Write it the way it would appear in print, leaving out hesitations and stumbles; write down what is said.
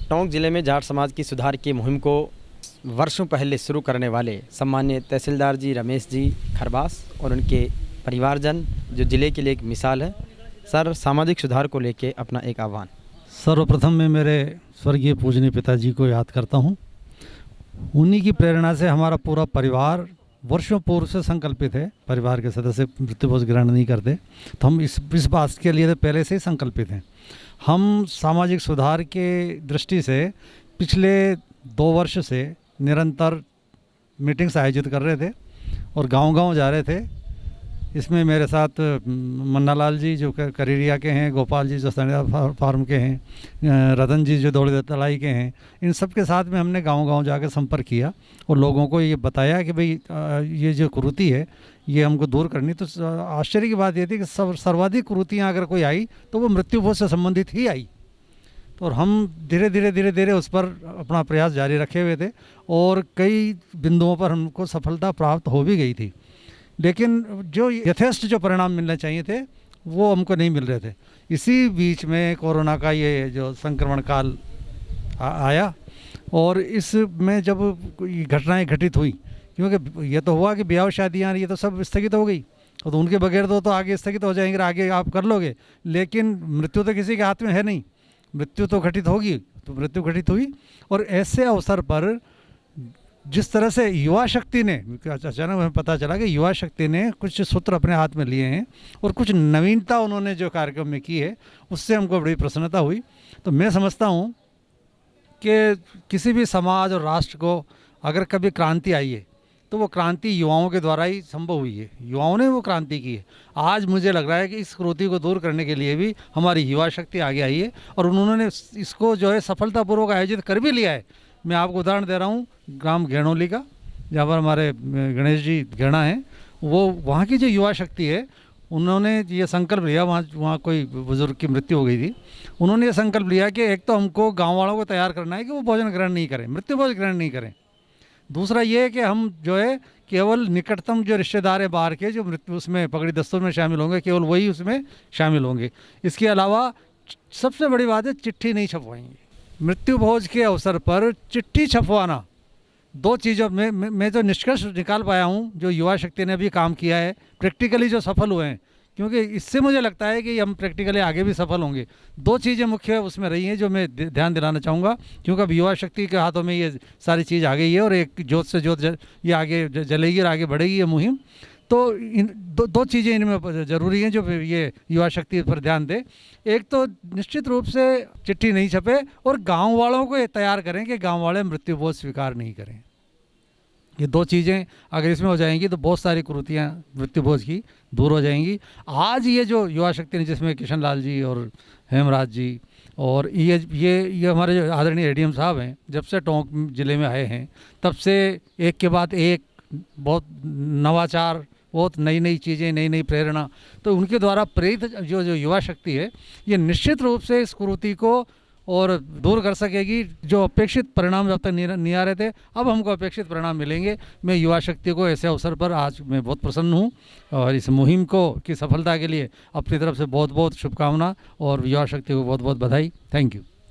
टोंक जिले में जाट समाज की सुधार की मुहिम को वर्षों पहले शुरू करने वाले सम्मान्य तहसीलदार जी रमेश जी खरबास और उनके परिवारजन जो जिले के लिए एक मिसाल है। सर, सामाजिक सुधार को लेके अपना एक आह्वान। सर्वप्रथम मैं मेरे स्वर्गीय पूजनीय पिताजी को याद करता हूँ। उन्हीं की प्रेरणा से हमारा पूरा परिवार वर्षों पूर्व से संकल्पित है। परिवार के सदस्य मृत्युभोज ग्रहण नहीं करते, तो हम इस बात के लिए पहले से ही संकल्पित हैं। हम सामाजिक सुधार के दृष्टि से पिछले 2 वर्ष से निरंतर मीटिंग्स आयोजित कर रहे थे और गांव-गांव जा रहे थे। इसमें मेरे साथ मन्नालाल जी जो करेरिया के हैं, गोपाल जी जो सनिया फार्म के हैं, रतन जी जो दौड़ी तलाई के हैं, इन सब के साथ में हमने गांव-गांव जाकर संपर्क किया और लोगों को ये बताया कि भाई ये जो कुरीति है ये हमको दूर करनी। तो आश्चर्य की बात ये थी कि सर्वाधिक कुरीतियाँ अगर कोई आई तो वो मृत्युभोज से संबंधित ही आई। तो और हम धीरे धीरे उस पर अपना प्रयास जारी रखे हुए थे और कई बिंदुओं पर हमको सफलता प्राप्त हो भी गई थी, लेकिन जो यथेष्ट जो परिणाम मिलने चाहिए थे वो हमको नहीं मिल रहे थे। इसी बीच में कोरोना का ये जो संक्रमण काल आया और इसमें जब घटनाएं घटित हुई, क्योंकि ये तो हुआ कि ब्याह शादियाँ ये तो सब स्थगित हो गई और तो उनके बगैर तो आगे स्थगित हो जाएंगे, आगे आप कर लोगे, लेकिन मृत्यु तो किसी के हाथ में है नहीं। मृत्यु तो घटित होगी, तो मृत्यु घटित हुई। और ऐसे अवसर पर जिस तरह से युवा शक्ति ने, अचानक हमें पता चला कि युवा शक्ति ने कुछ सूत्र अपने हाथ में लिए हैं और कुछ नवीनता उन्होंने जो कार्यक्रम में की है उससे हमको बड़ी प्रसन्नता हुई। तो मैं समझता हूँ कि किसी भी समाज और राष्ट्र को अगर कभी क्रांति आई है तो वो क्रांति युवाओं के द्वारा ही संभव हुई है। युवाओं ने वो क्रांति की है। आज मुझे लग रहा है कि इस कुरीति को दूर करने के लिए भी हमारी युवा शक्ति आगे आई है और उन्होंने इसको जो है सफलतापूर्वक आयोजित कर भी लिया है। मैं आपको उदाहरण दे रहा हूँ ग्राम घेणोली का, जहाँ पर हमारे गणेश जी घेणा हैं, वो वहाँ की जो युवा शक्ति है उन्होंने ये संकल्प लिया, वहाँ कोई बुजुर्ग की मृत्यु हो गई थी, उन्होंने ये संकल्प लिया कि एक तो हमको गाँव वालों को तैयार करना है कि वो भोजन ग्रहण नहीं करें, मृत्यु भोज ग्रहण नहीं करें। दूसरा ये है कि हम जो है केवल निकटतम जो रिश्तेदार है बाहर के जो मृत्यु उसमें पगड़ी दस्तूर में शामिल होंगे, केवल वही उसमें शामिल होंगे। इसके अलावा सबसे बड़ी बात है चिट्ठी नहीं छपवाएंगे। मृत्यु भोज के अवसर पर चिट्ठी छपवाना, 2 चीज़ों में मैं जो निष्कर्ष निकाल पाया हूँ, जो युवा शक्ति ने भी काम किया है, प्रैक्टिकली जो सफल हुए हैं, क्योंकि इससे मुझे लगता है कि हम प्रैक्टिकली आगे भी सफल होंगे। 2 चीज़ें मुख्य उसमें रही हैं जो मैं ध्यान दिलाना चाहूँगा, क्योंकि अब युवा शक्ति के हाथों में ये सारी चीज़ आ गई है और एक जोत से जोत ये आगे जलेगी और आगे बढ़ेगी ये मुहिम। तो इन 2 चीज़ें इनमें ज़रूरी हैं जो ये युवा शक्ति पर ध्यान दे। एक तो निश्चित रूप से चिट्ठी नहीं छपे और गाँव वालों को ये तैयार करें कि गाँव वाले मृत्यु भोज स्वीकार नहीं करें। ये 2 चीज़ें अगर इसमें हो जाएंगी तो बहुत सारी कुरीतियाँ मृत्यु भोज की दूर हो जाएंगी। आज ये जो युवा शक्ति ने, जिसमें किशन लाल जी और हेमराज जी और ये हमारे जो आदरणीय एडीएम साहब हैं, जब से टोंक ज़िले में आए हैं तब से एक के बाद एक बहुत नवाचार, बहुत नई चीज़ें, नई प्रेरणा, तो उनके द्वारा प्रेरित जो युवा शक्ति है ये निश्चित रूप से इस कुरीति को और दूर कर सकेगी। जो अपेक्षित परिणाम जब तक नहीं आ रहे थे, अब हमको अपेक्षित परिणाम मिलेंगे। मैं युवा शक्ति को ऐसे अवसर पर आज मैं बहुत प्रसन्न हूँ और इस मुहिम की सफलता के लिए अपनी तरफ से बहुत शुभकामना और युवा शक्ति को बहुत बधाई। Thank you.